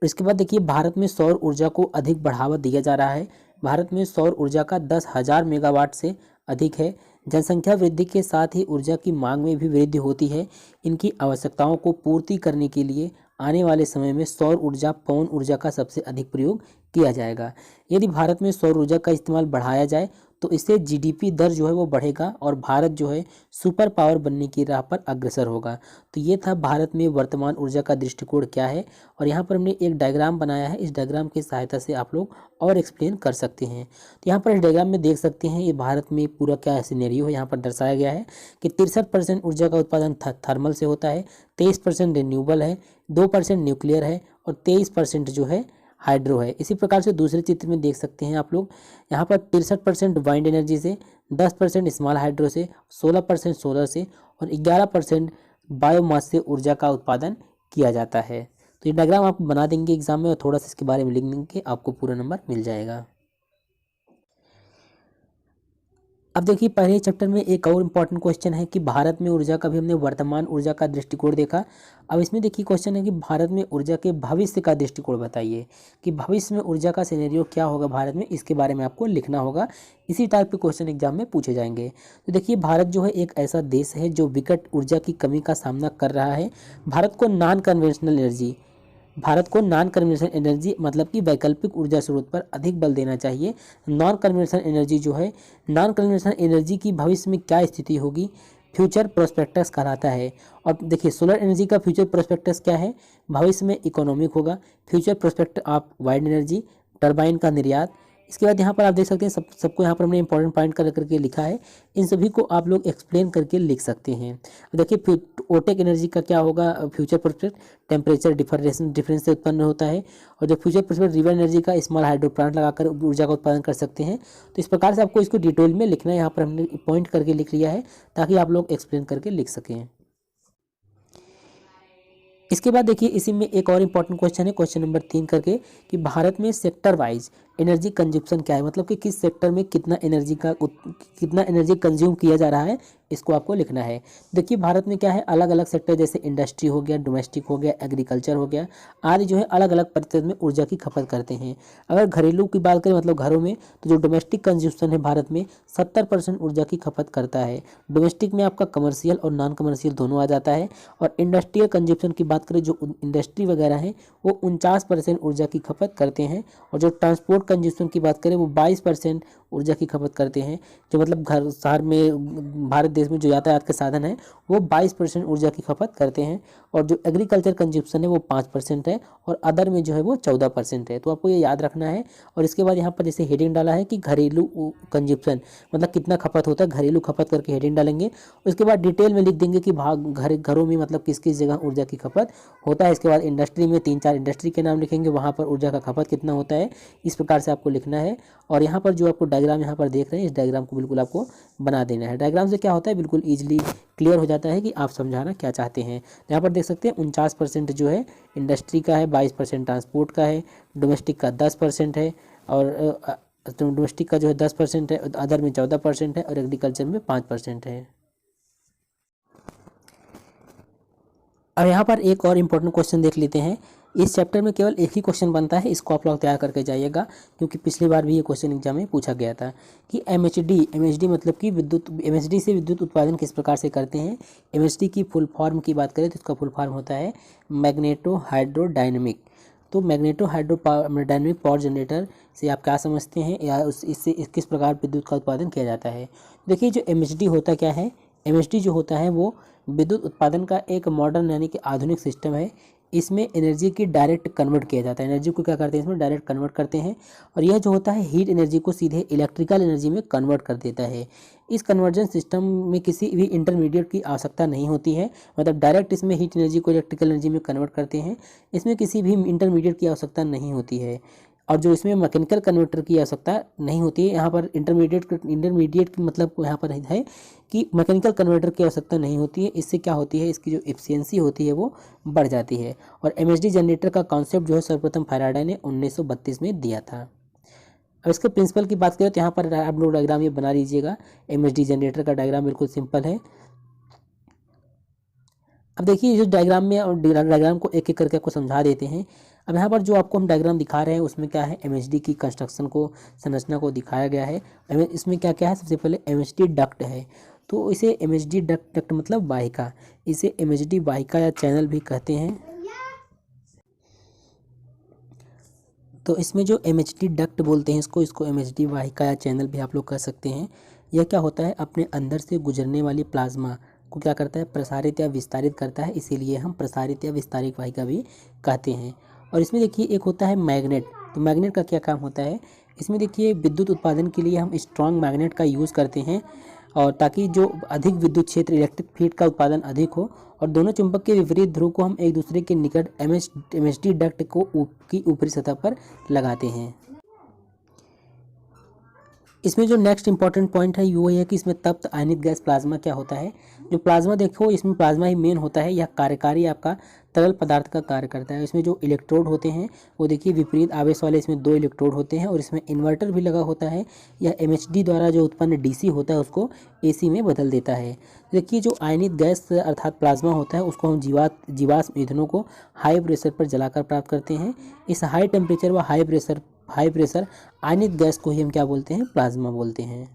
इसके बाद देखिए भारत में सौर ऊर्जा को अधिक बढ़ावा दिया जा रहा है। भारत में सौर ऊर्जा का 10,000 मेगावाट से अधिक है। जनसंख्या वृद्धि के साथ ही ऊर्जा की मांग में भी वृद्धि होती है। इनकी आवश्यकताओं को पूर्ति करने के लिए आने वाले समय में सौर ऊर्जा, पवन ऊर्जा का सबसे अधिक प्रयोग किया जाएगा। यदि भारत में सौर ऊर्जा का इस्तेमाल बढ़ाया जाए तो इससे जीडीपी दर जो है वो बढ़ेगा और भारत जो है सुपर पावर बनने की राह पर अग्रसर होगा। तो ये था भारत में वर्तमान ऊर्जा का दृष्टिकोण क्या है और यहाँ पर हमने एक डायग्राम बनाया है। इस डायग्राम की सहायता से आप लोग और एक्सप्लेन कर सकते हैं। तो यहाँ पर इस डायग्राम में देख सकते हैं ये भारत में पूरा क्या सिनेरियो है। यहाँ पर दर्शाया गया है कि 63% ऊर्जा का उत्पादन थर्मल से होता है, 23% रिन्यूएबल है, 2% न्यूक्लियर है और 23% जो है हाइड्रो है। इसी प्रकार से दूसरे चित्र में देख सकते हैं आप लोग, यहाँ पर 63% वाइंड एनर्जी से, 10% स्मॉल हाइड्रो से, 16% सोलर से और 11% बायोमास से ऊर्जा का उत्पादन किया जाता है। तो ये डायग्राम आप बना देंगे एग्जाम में और थोड़ा सा इसके बारे में लिख देंगे, आपको पूरा नंबर मिल जाएगा। अब देखिए पहले चैप्टर में एक और इम्पॉर्टेंट क्वेश्चन है कि भारत में ऊर्जा का भी हमने वर्तमान ऊर्जा का दृष्टिकोण देखा। अब इसमें देखिए क्वेश्चन है कि भारत में ऊर्जा के भविष्य का दृष्टिकोण बताइए कि भविष्य में ऊर्जा का सिनेरियो क्या होगा भारत में, इसके बारे में आपको लिखना होगा। इसी टाइप के क्वेश्चन एग्जाम में पूछे जाएंगे। तो देखिए भारत जो है एक ऐसा देश है जो विकट ऊर्जा की कमी का सामना कर रहा है। भारत को नॉन कन्वेंशनल एनर्जी मतलब कि वैकल्पिक ऊर्जा स्रोत पर अधिक बल देना चाहिए। नॉन कन्वेंशनल एनर्जी जो है, नॉन कन्वेंशनल एनर्जी की भविष्य में क्या स्थिति होगी, फ्यूचर प्रोस्पेक्टस कहलाता है। और देखिए सोलर एनर्जी का फ्यूचर प्रोस्पेक्टस क्या है, भविष्य में इकोनॉमिक होगा। Future prospect of wind energy, turbine का निर्यात, इसके बाद यहाँ पर आप देख सकते हैं सबको यहाँ पर हमने इंपॉर्टेंट पॉइंट कर करके लिखा है। इन सभी को आप लोग एक्सप्लेन करके लिख सकते हैं। देखिए फिर ओटेक एनर्जी का क्या होगा, फ्यूचर प्रोस्पेक्ट टेम्परेचर डिफरेंस से उत्पन्न होता है। और जो फ्यूचर प्रोस्पेक्ट रिवर एनर्जी का स्मॉल हाइड्रो प्लांट लगाकर ऊर्जा का उत्पादन कर सकते हैं। तो इस प्रकार से आपको इसको डिटेल में लिखना है, यहाँ पर हमने पॉइंट करके लिख लिया है ताकि आप लोग एक्सप्लेन करके लिख सकें। इसके बाद देखिए इसी में एक और इम्पॉर्टेंट क्वेश्चन है, क्वेश्चन नंबर 3 करके, कि भारत में सेक्टर वाइज एनर्जी कंजप्शन क्या है, मतलब कि किस सेक्टर में कितना एनर्जी कंज्यूम किया जा रहा है, इसको आपको लिखना है। देखिए भारत में क्या है, अलग अलग सेक्टर जैसे इंडस्ट्री हो गया, डोमेस्टिक हो गया, एग्रीकल्चर हो गया आदि जो है अलग अलग प्रतिशत में ऊर्जा की खपत करते हैं। अगर घरेलू की बात करें मतलब घरों में, तो जो डोमेस्टिक कंज्यूमशन है भारत में 70% ऊर्जा की खपत करता है। डोमेस्टिक में आपका कमर्शियल और नॉन कमर्शियल दोनों आ जाता है। और इंडस्ट्रियल कंज्यूमशन की बात करें, जो इंडस्ट्री वगैरह है वो 49% ऊर्जा की खपत करते हैं। और जो ट्रांसपोर्ट कंज्यूमशन की बात करें वो 22% ऊर्जा की खपत करते हैं। जो मतलब घर शहर में भारत देश में जो यातायात के साधन है वो 22% ऊर्जा की खपत करते हैं। और जो एग्रीकल्चर कंज्यूमशन है वो 5% है। और अदर में जो है वो 14% है। तो आपको ये याद रखना है। और इसके बाद यहाँ पर जैसे हेडिंग डाला है कि घरेलू कंज्यूमशन मतलब कितना खपत होता है, घरेलू खपत करके हेडिंग डालेंगे। उसके बाद डिटेल में लिख देंगे कि घरों में मतलब किस किस जगह ऊर्जा की खपत होता है। इसके बाद इंडस्ट्री में 3-4 इंडस्ट्री के नाम लिखेंगे, वहाँ पर ऊर्जा का खपत कितना होता है, इस प्रकार से आपको लिखना है। और यहाँ पर जो आपको डायग्राम यहाँ पर देख रहे हैं, इस डायग्राम को बिल्कुल आपको बना देना है। डायग्राम से क्या होता है, बिल्कुल ईजिली क्लियर हो जाता है कि आप समझाना क्या चाहते हैं। यहाँ पर देख सकते हैं 49% जो है इंडस्ट्री का है, 22% ट्रांसपोर्ट का है, डोमेस्टिक का 10% है, और डोमेस्टिक का जो है 10% है, अदर में 14% है, और एग्रीकल्चर में 5% है। अब यहाँ पर एक और इम्पोर्टेंट क्वेश्चन देख लेते हैं। इस चैप्टर में केवल एक ही क्वेश्चन बनता है, इसको आप लोग तैयार करके जाइएगा, क्योंकि पिछली बार भी ये क्वेश्चन एग्जाम में पूछा गया था कि एमएचडी मतलब कि एमएचडी से विद्युत उत्पादन किस प्रकार से करते हैं। एमएचडी की फुल फॉर्म की बात करें तो इसका फुल फॉर्म होता है मैग्नेटो हाइड्रोडायनेमिक। तो मैग्नेटो हाइड्रोडायनेमिक पावर जनरेटर से आप क्या समझते हैं, या इससे किस प्रकार विद्युत का उत्पादन किया जाता है। देखिए जो एमएचडी होता क्या है, एमएचडी जो होता है वो विद्युत उत्पादन का एक मॉडर्न यानी कि आधुनिक सिस्टम है। इसमें एनर्जी की डायरेक्ट कन्वर्ट किया जाता है, एनर्जी को क्या करते हैं इसमें डायरेक्ट कन्वर्ट करते हैं। और यह जो होता है हीट एनर्जी को सीधे इलेक्ट्रिकल एनर्जी में कन्वर्ट कर देता है। इस कन्वर्जन सिस्टम में किसी भी इंटरमीडिएट की आवश्यकता नहीं होती है, मतलब डायरेक्ट इसमें हीट एनर्जी को इलेक्ट्रिकल एनर्जी में कन्वर्ट करते हैं। इसमें किसी भी इंटरमीडिएट की आवश्यकता नहीं होती है। और जो इसमें मैकेनिकल कन्वर्टर की आवश्यकता नहीं होती है। यहाँ पर इंटरमीडिएट की मतलब यहाँ पर है कि मैकेनिकल कन्वर्टर की आवश्यकता नहीं होती है। इससे क्या होती है, इसकी जो एफिशिएंसी होती है वो बढ़ जाती है। और एमएचडी जनरेटर का कॉन्सेप्ट जो है सर्वप्रथम फैराडे ने 1932 में दिया था। अब इसके प्रिंसिपल की बात करें तो यहाँ पर आप लोग डायग्राम ये बना लीजिएगा। एमएचडी जनरेटर का डायग्राम बिल्कुल सिंपल है। अब देखिए इस डायग्राम में और डायग्राम को एक एक करके आपको समझा देते हैं। अब यहाँ पर जो आपको हम डायग्राम दिखा रहे हैं उसमें क्या है, एमएचडी की कंस्ट्रक्शन को, संरचना को दिखाया गया है। इसमें क्या क्या है, सबसे पहले एमएचडी डक्ट है। तो इसे एमएचडी डक्ट मतलब वाहिका, इसे एमएचडी वाहिका या चैनल भी कहते हैं। तो इसमें जो एमएचडी डक्ट बोलते हैं इसको एमएचडी वाहिका या चैनल भी आप लोग कह सकते हैं। यह क्या होता है, अपने अंदर से गुजरने वाली प्लाज्मा को क्या करता है, प्रसारित या विस्तारित करता है। इसीलिए हम प्रसारित या विस्तारित वाहिका भी कहते हैं। और इसमें देखिए एक होता है मैग्नेट। तो मैग्नेट का क्या काम होता है, इसमें देखिए विद्युत उत्पादन के लिए हम स्ट्रॉन्ग मैग्नेट का यूज़ करते हैं, और ताकि जो अधिक विद्युत क्षेत्र इलेक्ट्रिक फील्ड का उत्पादन अधिक हो। और दोनों चुंबक के विपरीत ध्रुव को हम एक दूसरे के निकट एमएचडी डक्ट को की ऊपरी सतह पर लगाते हैं। इसमें जो नेक्स्ट इंपॉर्टेंट पॉइंट है वो ये है कि इसमें तप्त आयनित गैस प्लाज्मा क्या होता है। जो प्लाज्मा देखो इसमें प्लाज्मा ही मेन होता है, यह कार्यकारी आपका तरल पदार्थ का कार्य करता है। इसमें जो इलेक्ट्रोड होते हैं वो देखिए विपरीत आवेश वाले इसमें 2 इलेक्ट्रोड होते हैं, और इसमें इन्वर्टर भी लगा होता है। यह एमएचडी द्वारा जो उत्पन्न डीसी होता है उसको एसी में बदल देता है। देखिए जो आयनित गैस अर्थात प्लाज्मा होता है उसको हम जीवाश्म ईंधनों को हाई प्रेशर पर जलाकर प्राप्त करते हैं। इस हाई टेम्परेचर व हाई प्रेशर आयनित गैस को ही हम क्या बोलते हैं, प्लाज्मा बोलते हैं।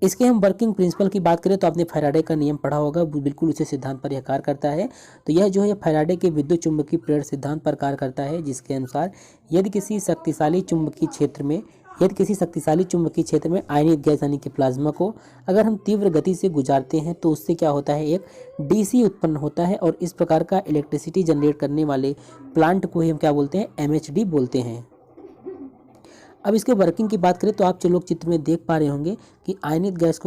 इसके हम वर्किंग प्रिंसिपल की बात करें तो आपने फैराडे का नियम पढ़ा होगा, बिल्कुल उसी सिद्धांत पर यह कार्य करता है। तो यह जो है फैराडे के विद्युत चुंबकीय प्रेरण सिद्धांत पर कार्य करता है, जिसके अनुसार यदि किसी शक्तिशाली चुंबकीय क्षेत्र में आयनित गैस यानी कि प्लाज्मा को अगर हम तीव्र गति से गुजारते हैं तो उससे क्या होता है, एक डीसी उत्पन्न होता है। और इस प्रकार का इलेक्ट्रिसिटी जनरेट करने वाले प्लांट को ही हम क्या बोलते हैं, एमएचडी बोलते हैं। अब इसके वर्किंग की बात करें तो आप जो लोग चित्र में देख पा रहे होंगे कि आयनित गैस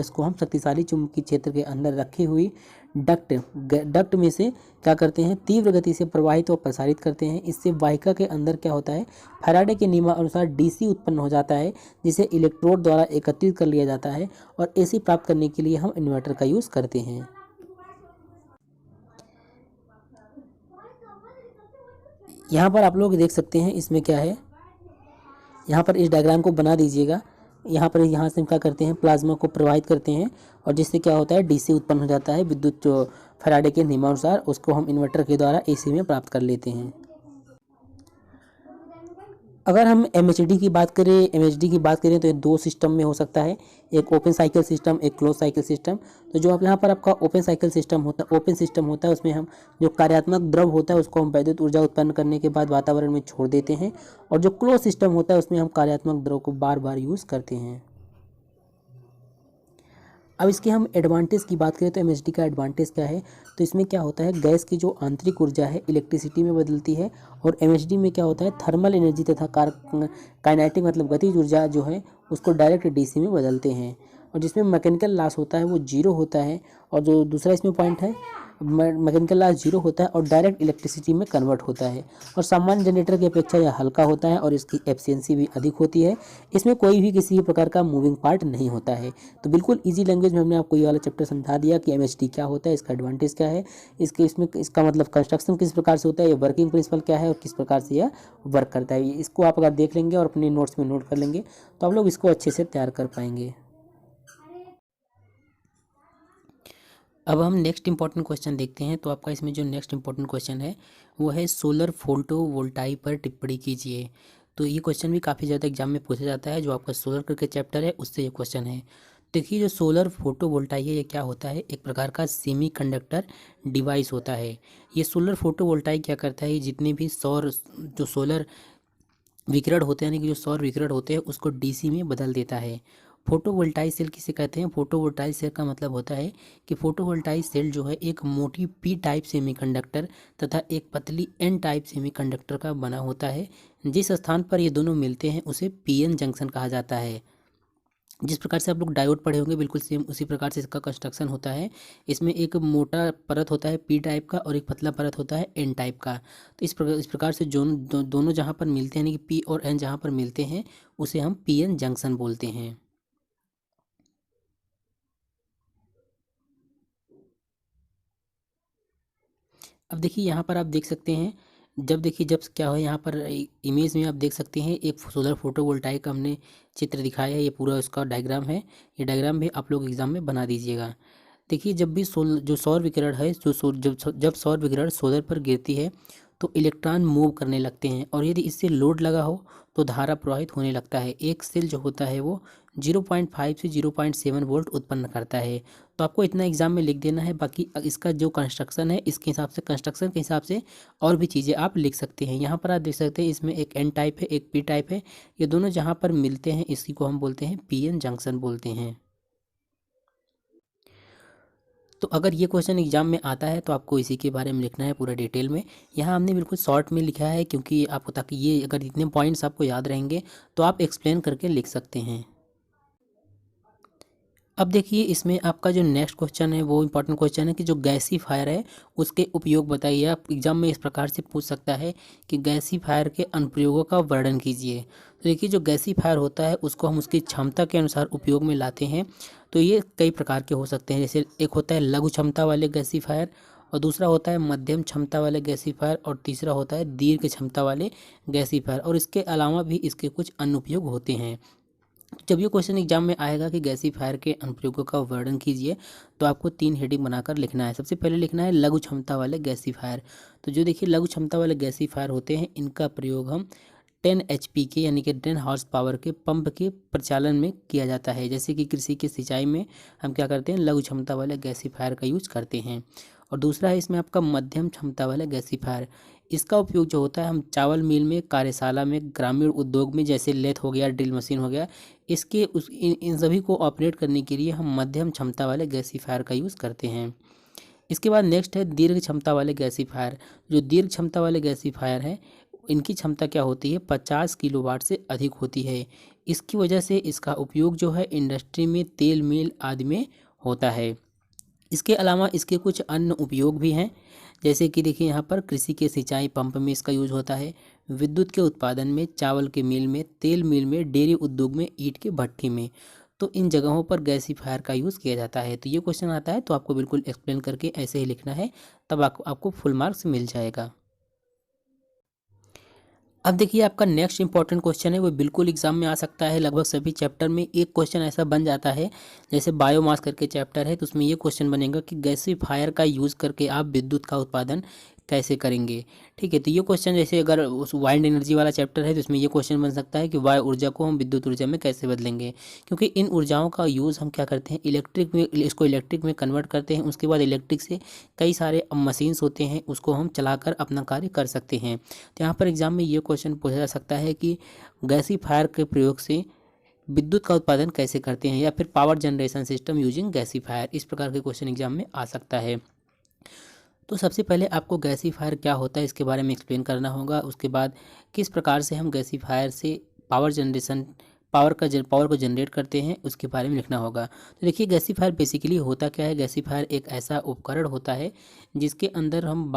को हम शक्तिशाली चुंबकीय क्षेत्र के अंदर रखी हुई डक्ट में से क्या करते हैं, तीव्र गति से प्रवाहित और प्रसारित करते हैं। इससे वाहिका के अंदर क्या होता है, फैराडे के नियमानुसार डीसी उत्पन्न हो जाता है, जिसे इलेक्ट्रोड द्वारा एकत्रित कर लिया जाता है और एसी प्राप्त करने के लिए हम इन्वर्टर का यूज़ करते हैं। यहाँ पर आप लोग देख सकते हैं इसमें क्या है, यहाँ पर इस डायग्राम को बना दीजिएगा। यहाँ से हम क्या करते हैं, प्लाज्मा को प्रवाहित करते हैं और जिससे क्या होता है, डीसी उत्पन्न हो जाता है। विद्युत जो फैराडे के नियमानुसार उसको हम इन्वर्टर के द्वारा एसी में प्राप्त कर लेते हैं। अगर हम एमएचडी की बात करें तो ये दो सिस्टम में हो सकता है, एक ओपन साइकिल सिस्टम, एक क्लोज साइकिल सिस्टम। तो जो आप यहाँ पर आपका ओपन सिस्टम होता है उसमें हम जो कार्यात्मक द्रव होता है उसको हम वैद्युत ऊर्जा उत्पन्न करने के बाद वातावरण में छोड़ देते हैं, और जो क्लोज सिस्टम होता है उसमें हम कार्यात्मक द्रव को बार बार यूज़ करते हैं। अब इसके हम एडवांटेज की बात करें तो एमएचडी का एडवांटेज क्या है, तो इसमें क्या होता है, गैस की जो आंतरिक ऊर्जा है इलेक्ट्रिसिटी में बदलती है, और एमएचडी में क्या होता है, थर्मल एनर्जी तथा काइनेटिक मतलब गतिज ऊर्जा जो है उसको डायरेक्ट डीसी में बदलते हैं, और जिसमें मैकेनिकल लॉस होता है वो जीरो होता है। और जो दूसरा इसमें पॉइंट है, मैकेनिकल लॉस जीरो होता है और डायरेक्ट इलेक्ट्रिसिटी में कन्वर्ट होता है, और सामान्य जनरेटर की अपेक्षा यह हल्का होता है और इसकी एफिशिएंसी भी अधिक होती है। इसमें कोई भी किसी भी प्रकार का मूविंग पार्ट नहीं होता है। तो बिल्कुल इजी लैंग्वेज में हमने आपको ये वाला चैप्टर समझा दिया कि एमएचडी क्या होता है, इसका एडवांटेज क्या है, इसका मतलब कंस्ट्रक्शन किस प्रकार से होता है, ये वर्किंग प्रिंसिपल क्या है और किस प्रकार से यह वर्क करता है। इसको आप अगर देख लेंगे और अपने नोट्स में नोट कर लेंगे तो आप लोग इसको अच्छे से तैयार कर पाएंगे। अब हम नेक्स्ट इंपॉर्टेंट क्वेश्चन देखते हैं। तो आपका इसमें जो नेक्स्ट इंपॉर्टेंट क्वेश्चन है वो है सोलर फोटोवोल्टाइक पर टिप्पणी कीजिए। तो ये क्वेश्चन भी काफ़ी ज़्यादा एग्जाम में पूछा जाता है, जो आपका सोलर करके चैप्टर है उससे ये क्वेश्चन है। देखिए जो सोलर फोटोवोल्टाइक है ये क्या होता है, एक प्रकार का सेमी कंडक्टर डिवाइस होता है। ये सोलर फोटोवोल्टाइक क्या करता है, जितने भी सोलर विकिरण होते हैं, यानी कि जो सौर विकिरण होते हैं उसको डीसी में बदल देता है। फोटोवोल्टाइक सेल किसे कहते हैं, फोटोवोल्टाइक सेल का मतलब होता है कि फोटोवोल्टाइक सेल जो है एक मोटी पी टाइप सेमीकंडक्टर तथा एक पतली एन टाइप सेमीकंडक्टर का बना होता है। जिस स्थान पर ये दोनों मिलते हैं उसे पीएन जंक्शन कहा जाता है। जिस प्रकार से आप लोग डायोड पढ़े होंगे बिल्कुल सेम उसी प्रकार से इसका कंस्ट्रक्शन होता है। इसमें एक मोटा परत होता है पी टाइप का और एक पतला परत होता है एन टाइप का। तो इस प्रकार से दोनों जहाँ पर मिलते हैं, यानी कि पी और एन जहाँ पर मिलते हैं उसे हम पीएन जंक्शन बोलते हैं। अब देखिए यहाँ पर आप देख सकते हैं, जब क्या है, यहाँ पर इमेज में आप देख सकते हैं एक सोलर फोटोवोल्टाइक का हमने चित्र दिखाया है। ये पूरा उसका डायग्राम है, ये डायग्राम भी आप लोग एग्जाम में बना दीजिएगा। देखिए जब भी जो सौर विकिरण है, जब सौर विकिरण सोलर पर गिरती है तो इलेक्ट्रॉन मूव करने लगते हैं, और यदि इससे लोड लगा हो तो धारा प्रवाहित होने लगता है। एक सेल जो होता है वो 0.5 से 0.7 वोल्ट उत्पन्न करता है। तो आपको इतना एग्जाम में लिख देना है, बाकी इसका जो कंस्ट्रक्शन है इसके हिसाब से, कंस्ट्रक्शन के हिसाब से और भी चीज़ें आप लिख सकते हैं। यहाँ पर आप देख सकते हैं इसमें एक एन टाइप है एक पी टाइप है, ये दोनों जहाँ पर मिलते हैं इसी को हम बोलते हैं पीएन जंक्शन बोलते हैं। तो अगर ये क्वेश्चन एग्जाम में आता है तो आपको इसी के बारे में लिखना है पूरा डिटेल में। यहाँ हमने बिल्कुल शॉर्ट में लिखा है क्योंकि आपको, ताकि ये अगर इतने पॉइंट्स आपको याद रहेंगे तो आप एक्सप्लेन करके लिख सकते हैं। अब देखिए इसमें आपका जो नेक्स्ट क्वेश्चन है वो इम्पोर्टेंट क्वेश्चन है कि जो गैसीफायर है उसके उपयोग बताइए। आप एग्जाम में इस प्रकार से पूछ सकता है कि गैसीफायर के अनुप्रयोगों का वर्णन कीजिए। तो देखिए जो गैसीफायर होता है उसको हम उसकी क्षमता के अनुसार उपयोग में लाते हैं। तो ये कई प्रकार के हो सकते हैं, जैसे एक होता है लघु क्षमता वाले गैसीफायर, और दूसरा होता है मध्यम क्षमता वाले गैसीफायर, और तीसरा होता है दीर्घ क्षमता वाले गैसीफायर, और इसके अलावा भी इसके कुछ अनुप्रयोग होते हैं। जब ये क्वेश्चन एग्जाम में आएगा कि गैसीफायर के अनुप्रयोगों का वर्णन कीजिए, तो आपको 3 हेडिंग बनाकर लिखना है। सबसे पहले लिखना है लघु क्षमता वाले गैसीफायर। तो जो देखिए लघु क्षमता वाले गैसीफायर होते हैं इनका प्रयोग हम 10 HP के यानी कि 10 हॉर्स पावर के पंप के प्रचालन में किया जाता है। जैसे कि कृषि के सिंचाई में हम क्या करते हैं, लघु क्षमता वाले गैसीफायर का यूज करते हैं। और दूसरा है इसमें आपका मध्यम क्षमता वाला गैसीफायर। इसका उपयोग जो होता है हम चावल मिल में, कार्यशाला में, ग्रामीण उद्योग में, जैसे लेथ हो गया, ड्रिल मशीन हो गया, इन सभी को ऑपरेट करने के लिए हम मध्यम क्षमता वाले गैसीफायर का यूज़ करते हैं। इसके बाद नेक्स्ट है दीर्घ क्षमता वाले गैसीफायर। जो दीर्घ क्षमता वाले गैसीफायर है इनकी क्षमता क्या होती है, 50 किलोवाट से अधिक होती है। इसकी वजह से इसका उपयोग जो है इंडस्ट्री में, तेल मिल आदि में होता है। इसके अलावा इसके कुछ अन्य उपयोग भी हैं, जैसे कि देखिए यहाँ पर कृषि के सिंचाई पंप में इसका यूज होता है, विद्युत के उत्पादन में, चावल के मिल में, तेल मिल में, डेयरी उद्योग में, ईंट के भट्ठी में। तो इन जगहों पर गैसीफायर का यूज़ किया जाता है। तो ये क्वेश्चन आता है तो आपको बिल्कुल एक्सप्लेन करके ऐसे ही लिखना है, तब आपको फुल मार्क्स मिल जाएगा। अब देखिए आपका नेक्स्ट इंपॉर्टेंट क्वेश्चन है, वो बिल्कुल एग्जाम में आ सकता है। लगभग सभी चैप्टर में एक क्वेश्चन ऐसा बन जाता है। जैसे बायोमास करके चैप्टर है तो उसमें ये क्वेश्चन बनेगा कि गैसीफायर का यूज़ करके आप विद्युत का उत्पादन कैसे करेंगे। ठीक है, तो ये क्वेश्चन जैसे अगर उस वाइंड एनर्जी वाला चैप्टर है तो इसमें ये क्वेश्चन बन सकता है कि वायु ऊर्जा को हम विद्युत ऊर्जा में कैसे बदलेंगे, क्योंकि इन ऊर्जाओं का यूज़ हम क्या करते हैं, इलेक्ट्रिक में कन्वर्ट करते हैं। उसके बाद इलेक्ट्रिक से कई सारे मशीन्स होते हैं, उसको हम चलाकर अपना कार्य कर सकते हैं। तो यहाँ पर एग्जाम में ये क्वेश्चन पूछा जा सकता है कि गैसीफायर के प्रयोग से विद्युत का उत्पादन कैसे करते हैं, या फिर power generation system using gasifier, इस प्रकार के क्वेश्चन एग्जाम में आ सकता है। तो सबसे पहले आपको गैसीफायर क्या होता है इसके बारे में एक्सप्लेन करना होगा। उसके बाद किस प्रकार से हम गैसीफायर से पावर को जनरेट करते हैं उसके बारे में लिखना होगा। तो देखिए गैसीफायर बेसिकली होता क्या है। गैसीफायर एक ऐसा उपकरण होता है जिसके अंदर हम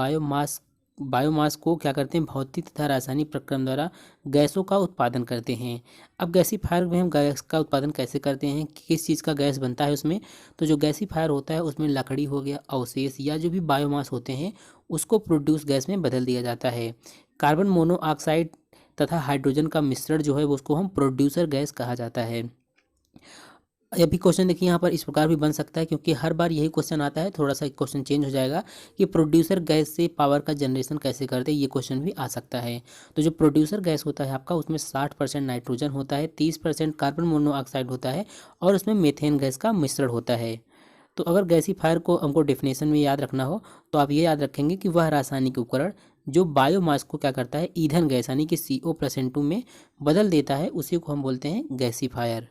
बायोमास को क्या करते हैं, भौतिक तथा रासायनिक प्रक्रम द्वारा गैसों का उत्पादन करते हैं। अब गैसीफायर में हम गैस का उत्पादन कैसे करते हैं, किस चीज़ का गैस बनता है उसमें। तो जो गैसीफायर होता है उसमें लकड़ी हो गया, अवशेष या जो भी बायोमास होते हैं उसको प्रोड्यूस गैस में बदल दिया जाता है। कार्बन मोनोऑक्साइड तथा हाइड्रोजन का मिश्रण जो है उसको हम प्रोड्यूसर गैस कहा जाता है। ये भी क्वेश्चन देखिए यहाँ पर इस प्रकार भी बन सकता है, क्योंकि हर बार यही क्वेश्चन आता है, थोड़ा सा क्वेश्चन चेंज हो जाएगा कि प्रोड्यूसर गैस से पावर का जनरेशन कैसे करते हैं, ये क्वेश्चन भी आ सकता है। तो जो प्रोड्यूसर गैस होता है आपका, उसमें 60% नाइट्रोजन होता है, 30% कार्बन मोनोऑक्साइड होता है और उसमें मीथेन गैस का मिश्रण होता है। तो अगर गैसीफायर को हमको डेफिनेशन में याद रखना हो तो आप ये याद रखेंगे कि वह रासायनिक उपकरण जो बायोमास को क्या करता है, ईंधन गैस यानी कि CO+N2 में बदल देता है, उसी को हम बोलते हैं गैसीफायर।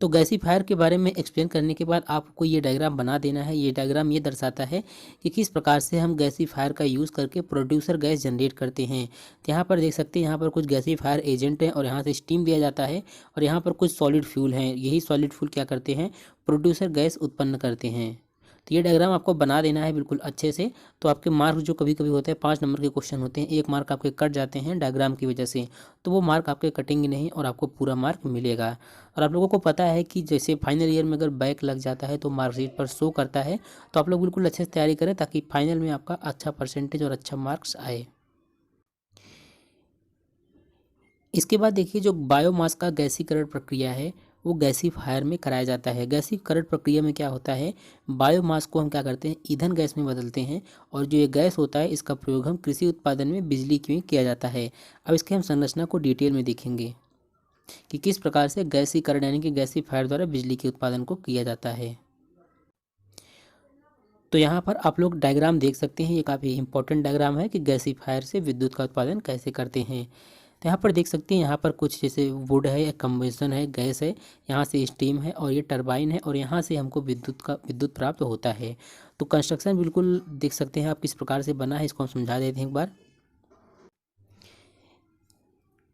तो गैसीफायर के बारे में एक्सप्लेन करने के बाद आपको ये डायग्राम बना देना है। ये डायग्राम ये दर्शाता है कि किस प्रकार से हम गैसीफायर का यूज़ करके प्रोड्यूसर गैस जनरेट करते हैं। तो यहाँ पर देख सकते हैं, यहाँ पर कुछ गैसीफायर एजेंट हैं और यहाँ से स्टीम दिया जाता है, और यहाँ पर कुछ सॉलिड फ्यूल हैं। यही सॉलिड फ्यूल क्या करते हैं, प्रोड्यूसर गैस उत्पन्न करते हैं। तो ये डायग्राम आपको बना देना है बिल्कुल अच्छे से। तो आपके मार्क जो कभी कभी होते हैं 5 नंबर के क्वेश्चन होते हैं, 1 मार्क आपके कट जाते हैं डायग्राम की वजह से, तो वो मार्क आपके कटेंगे नहीं और आपको पूरा मार्क मिलेगा। और आप लोगों को पता है कि जैसे फाइनल ईयर में अगर बैक लग जाता है तो मार्कशीट पर शो करता है। तो आप लोग बिल्कुल अच्छे से तैयारी करें ताकि फाइनल में आपका अच्छा परसेंटेज और अच्छा मार्क्स आए। इसके बाद देखिए जो बायोमास का गैसीकरण प्रक्रिया है वो गैसीफायर में कराया जाता है। गैसीकरण प्रक्रिया में क्या होता है, बायोमास को हम क्या करते हैं, ईंधन गैस में बदलते हैं, और जो ये गैस होता है इसका प्रयोग हम कृषि उत्पादन में बिजली में किया जाता है। अब इसके हम संरचना को डिटेल में देखेंगे कि किस प्रकार से गैसीकरण यानी कि गैसीफायर द्वारा बिजली के उत्पादन को किया जाता है। तो यहाँ पर आप लोग डायग्राम देख सकते हैं, ये काफ़ी इंपॉर्टेंट डायग्राम है कि गैसीफायर से विद्युत का उत्पादन कैसे करते हैं। तो यहाँ पर देख सकते हैं, यहाँ पर कुछ जैसे वुड है या कंबेशन है, गैस है, यहाँ से स्टीम है और ये टरबाइन है, और यहाँ से हमको विद्युत प्राप्त होता है। तो कंस्ट्रक्शन बिल्कुल देख सकते हैं आप किस प्रकार से बना है, इसको हम समझा देते हैं एक बार।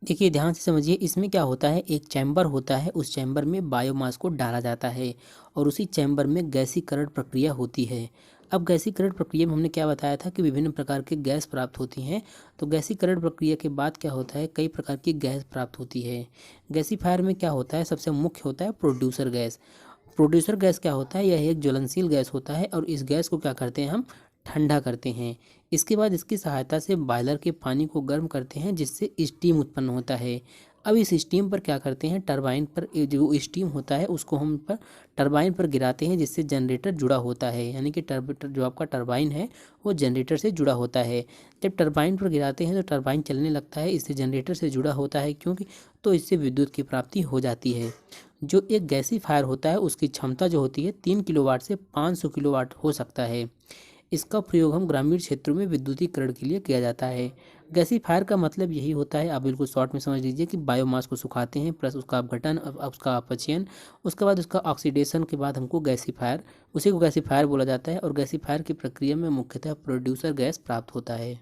देखिए ध्यान से समझिए, इसमें क्या होता है, एक चैम्बर होता है, उस चैम्बर में बायोमास को डाला जाता है और उसी चैम्बर में गैसीकरण प्रक्रिया होती है। अब गैसीकरण प्रक्रिया में हमने क्या बताया था कि विभिन्न प्रकार की गैस प्राप्त होती हैं। तो गैसीकरण प्रक्रिया के बाद क्या होता है, कई प्रकार की गैस प्राप्त होती है। गैसीफायर में क्या होता है, सबसे मुख्य होता है प्रोड्यूसर गैस। प्रोड्यूसर गैस क्या होता है, यह एक ज्वलनशील गैस होता है और इस गैस को क्या करते हैं, हम ठंडा करते हैं। इसके बाद इसकी सहायता से बॉयलर के पानी को गर्म करते हैं जिससे स्टीम उत्पन्न होता है। अब इस स्टीम पर क्या करते हैं, टरबाइन पर जो स्टीम होता है उसको हम पर टरबाइन पर गिराते हैं जिससे जनरेटर जुड़ा होता है, यानी कि जो आपका टरबाइन है वो जनरेटर से जुड़ा होता है। जब टरबाइन पर गिराते हैं तो टरबाइन चलने लगता है, इससे जनरेटर से जुड़ा होता है क्योंकि, तो इससे विद्युत की प्राप्ति हो जाती है। जो एक गैसीफायर होता है उसकी क्षमता जो होती है 3 किलोवाट से 500 किलोवाट हो सकता है। इसका प्रयोग हम ग्रामीण क्षेत्रों में विद्युतीकरण के लिए किया जाता है। गैसीफायर का मतलब यही होता है, आप बिल्कुल शॉर्ट में समझ लीजिए कि बायोमास को सुखाते हैं प्लस उसका अपघटन, उसका अपचयन, उसके बाद उसका ऑक्सीडेशन के बाद हमको उसी को गैसीफायर बोला जाता है। और गैसीफायर की प्रक्रिया में मुख्यतः प्रोड्यूसर गैस प्राप्त होता है।